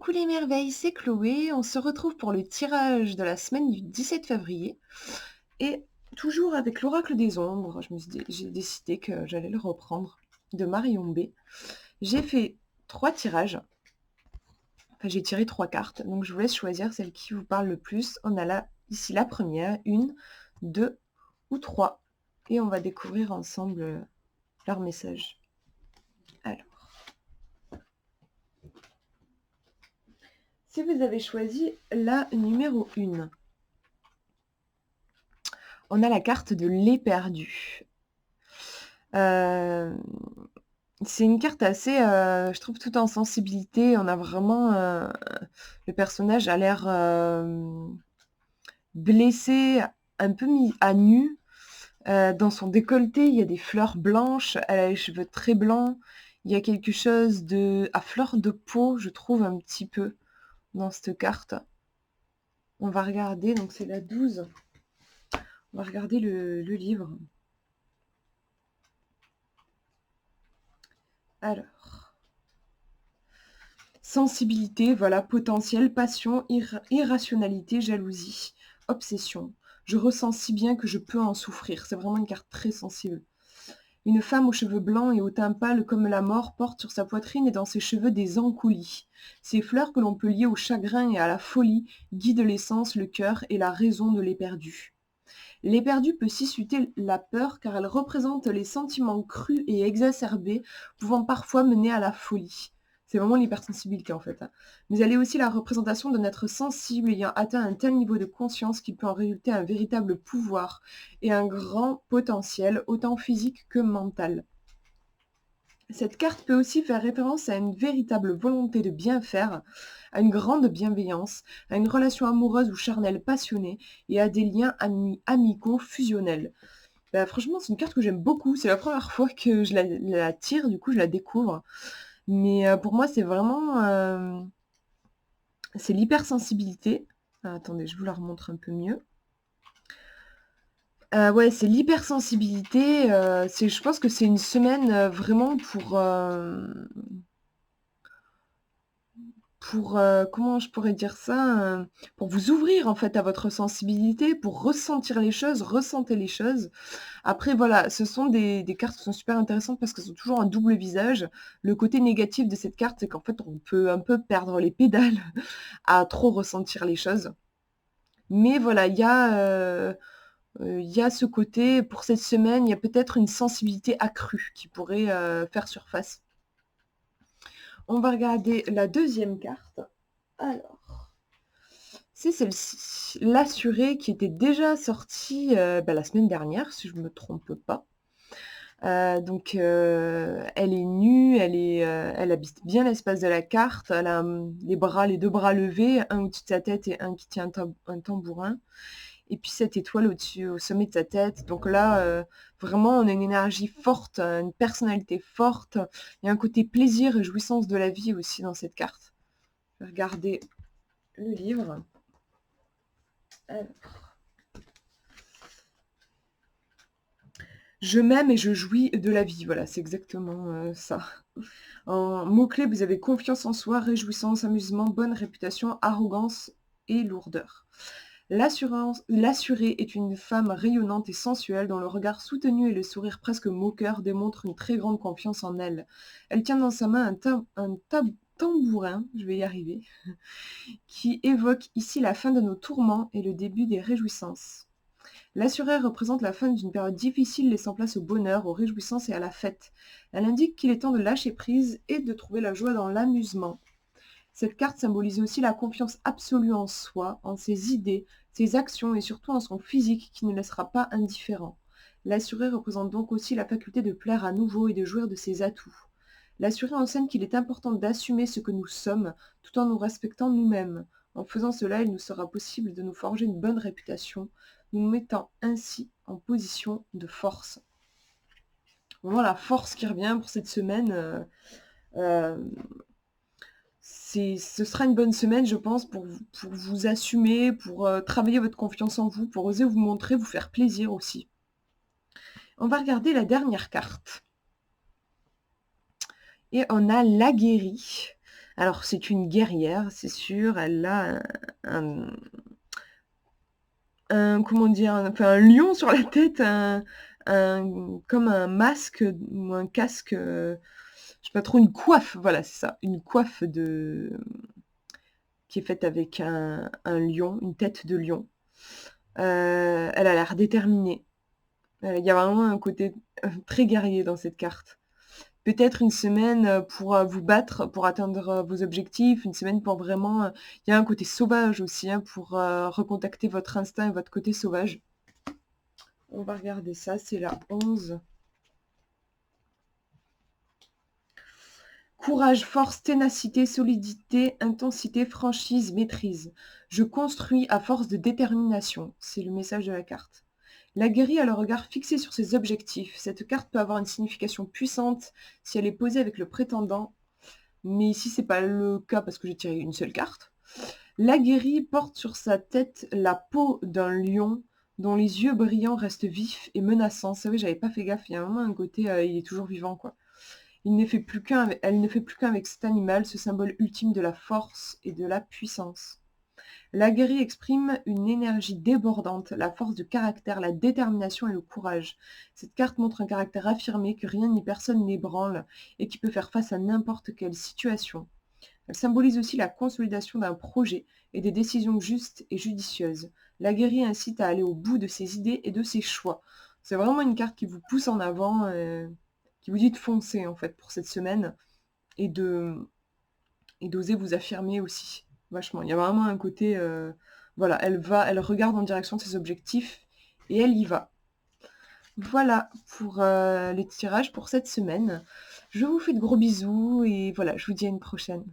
Coucou les merveilles, c'est Chloé. On se retrouve pour le tirage de la semaine du 17 février. Et toujours avec l'oracle des ombres, j'ai décidé que j'allais le reprendre de Marion B. J'ai fait 3 tirages. Enfin, j'ai tiré 3 cartes. Donc je vous laisse choisir celle qui vous parle le plus. On a là, ici la première, une, deux ou trois. Et on va découvrir ensemble leur message. Alors, si vous avez choisi la numéro 1, on a la carte de l'éperdu. C'est une carte assez, je trouve tout en sensibilité. On a vraiment, le personnage a l'air, blessé, un peu mis à nu. Dans son décolleté, il y a des fleurs blanches, elle a les cheveux très blancs. Il y a quelque chose à fleur de peau, je trouve un petit peu, dans cette carte. On va regarder, donc c'est la 12. On va regarder le livre. Alors, sensibilité, voilà, potentiel, passion, irrationalité, jalousie, obsession. Je ressens si bien que je peux en souffrir. C'est vraiment une carte très sensible. Une femme aux cheveux blancs et au teint pâle comme la mort porte sur sa poitrine et dans ses cheveux des ancoulis. Ces fleurs que l'on peut lier au chagrin et à la folie guident l'essence, le cœur et la raison de l'éperdu. L'éperdu peut susciter la peur car elle représente les sentiments crus et exacerbés, pouvant parfois mener à la folie. C'est vraiment l'hypersensibilité en fait, hein. Mais elle est aussi la représentation d'un être sensible ayant atteint un tel niveau de conscience qu'il peut en résulter un véritable pouvoir et un grand potentiel, autant physique que mental. Cette carte peut aussi faire référence à une véritable volonté de bien faire, à une grande bienveillance, à une relation amoureuse ou charnelle passionnée et à des liens amicaux fusionnels. Bah, franchement, c'est une carte que j'aime beaucoup. C'est la première fois que je la tire, du coup, je la découvre. Mais pour moi, c'est vraiment c'est l'hypersensibilité. Attendez, je vous la remontre un peu mieux. Ouais, c'est l'hypersensibilité. Je pense que c'est une semaine vraiment comment je pourrais dire ça? Pour vous ouvrir en fait à votre sensibilité, pour ressentir les choses, ressentez les choses. Après voilà, ce sont des cartes qui sont super intéressantes parce qu'elles ont toujours un double visage. Le côté négatif de cette carte, c'est qu'en fait, on peut un peu perdre les pédales à trop ressentir les choses. Mais voilà, il y a ce côté pour cette semaine, il y a peut-être une sensibilité accrue qui pourrait, faire surface. On va regarder la deuxième carte. Alors, c'est celle-ci, l'assurée qui était déjà sortie, la semaine dernière, si je ne me trompe pas. Donc elle est nue, elle habite bien l'espace de la carte. Elle a, les 2 bras levés, un au-dessus de sa tête et un qui tient un tambourin. Et puis cette étoile au-dessus, au sommet de sa tête. Donc là, vraiment, on a une énergie forte, une personnalité forte. Il y a un côté plaisir et jouissance de la vie aussi dans cette carte. Je vais regarder le livre. Alors. Je m'aime et je jouis de la vie. Voilà, c'est exactement ça. En mots-clés, vous avez confiance en soi, réjouissance, amusement, bonne réputation, arrogance et lourdeur. L'assurée est une femme rayonnante et sensuelle dont le regard soutenu et le sourire presque moqueur démontrent une très grande confiance en elle. Elle tient dans sa main un tambourin, je vais y arriver, qui évoque ici la fin de nos tourments et le début des réjouissances. L'assurée représente la fin d'une période difficile laissant place au bonheur, aux réjouissances et à la fête. Elle indique qu'il est temps de lâcher prise et de trouver la joie dans l'amusement. Cette carte symbolise aussi la confiance absolue en soi, en ses idées, ses actions et surtout en son physique qui ne laissera pas indifférent. L'assuré représente donc aussi la faculté de plaire à nouveau et de jouir de ses atouts. L'assuré enseigne qu'il est important d'assumer ce que nous sommes tout en nous respectant nous-mêmes. En faisant cela, il nous sera possible de nous forger une bonne réputation, nous mettant ainsi en position de force. Vraiment la force qui revient pour cette semaine. Euh, ce sera une bonne semaine, je pense, pour vous assumer, pour travailler votre confiance en vous, pour oser vous montrer, vous faire plaisir aussi. On va regarder la dernière carte. Et on a l'aguerri. Alors c'est une guerrière, c'est sûr, elle a un comment dire? Un lion sur la tête, comme un masque ou un casque, je sais pas trop, une coiffe, voilà, c'est ça, une coiffe qui est faite avec un lion, une tête de lion. Elle a l'air déterminée. Il y a vraiment un côté, très guerrier dans cette carte. Peut-être une semaine, pour, vous battre, pour atteindre, vos objectifs, une semaine pour vraiment, il y a un côté sauvage aussi, hein, pour, recontacter votre instinct et votre côté sauvage. On va regarder ça, c'est la 11. Courage, force, ténacité, solidité, intensité, franchise, maîtrise. Je construis à force de détermination. C'est le message de la carte. L'aguerri a le regard fixé sur ses objectifs. Cette carte peut avoir une signification puissante si elle est posée avec le prétendant, mais ici c'est pas le cas parce que j'ai tiré une seule carte. L'aguerri porte sur sa tête la peau d'un lion dont les yeux brillants restent vifs et menaçants. C'est vrai, j'avais pas fait gaffe, il y a vraiment un côté, il est toujours vivant, quoi. Elle ne fait plus qu'un avec cet animal, ce symbole ultime de la force et de la puissance. L'aguerri exprime une énergie débordante, la force de caractère, la détermination et le courage. Cette carte montre un caractère affirmé que rien ni personne n'ébranle et qui peut faire face à n'importe quelle situation. Elle symbolise aussi la consolidation d'un projet et des décisions justes et judicieuses. L'aguerri incite à aller au bout de ses idées et de ses choix. C'est vraiment une carte qui vous pousse en avant, qui vous dit de foncer en fait pour cette semaine et d'oser vous affirmer aussi, vachement. Il y a vraiment un côté, voilà, elle regarde en direction de ses objectifs et elle y va. Voilà pour, les tirages pour cette semaine. Je vous fais de gros bisous et voilà, je vous dis à une prochaine.